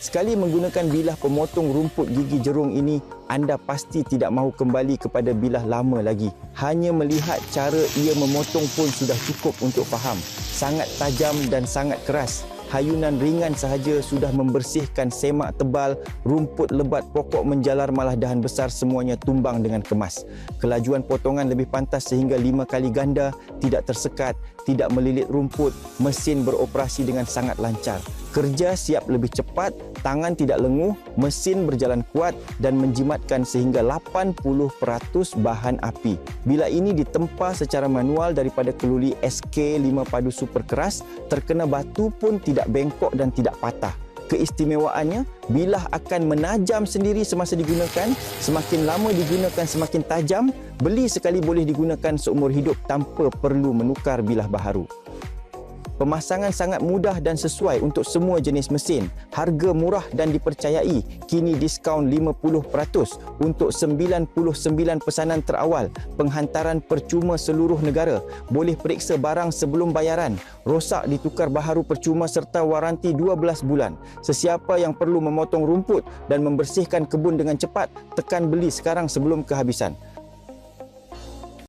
Sekali menggunakan bilah pemotong rumput gigi jerung ini, anda pasti tidak mahu kembali kepada bilah lama lagi. Hanya melihat cara ia memotong pun sudah cukup untuk faham. Sangat tajam dan sangat keras. Hayunan ringan sahaja sudah membersihkan semak tebal, rumput lebat, pokok menjalar, malah dahan besar semuanya tumbang dengan kemas. Kelajuan potongan lebih pantas sehingga 5 kali ganda, tidak tersekat, tidak melilit rumput, mesin beroperasi dengan sangat lancar. Kerja siap lebih cepat, tangan tidak lenguh, mesin berjalan kuat dan menjimatkan sehingga 80% bahan api. Bila ini ditempa secara manual daripada keluli SK5 padu super keras, terkena batu pun tidak bengkok dan tidak patah. Keistimewaannya, bilah akan menajam sendiri semasa digunakan. Semakin lama digunakan, semakin tajam. Beli sekali boleh digunakan seumur hidup tanpa perlu menukar bilah baharu. Pemasangan sangat mudah dan sesuai untuk semua jenis mesin. Harga murah dan dipercayai. Kini diskaun 50% untuk 99 pesanan terawal. Penghantaran percuma seluruh negara. Boleh periksa barang sebelum bayaran. Rosak ditukar baharu percuma serta waranti 12 bulan. Sesiapa yang perlu memotong rumput dan membersihkan kebun dengan cepat, tekan beli sekarang sebelum kehabisan.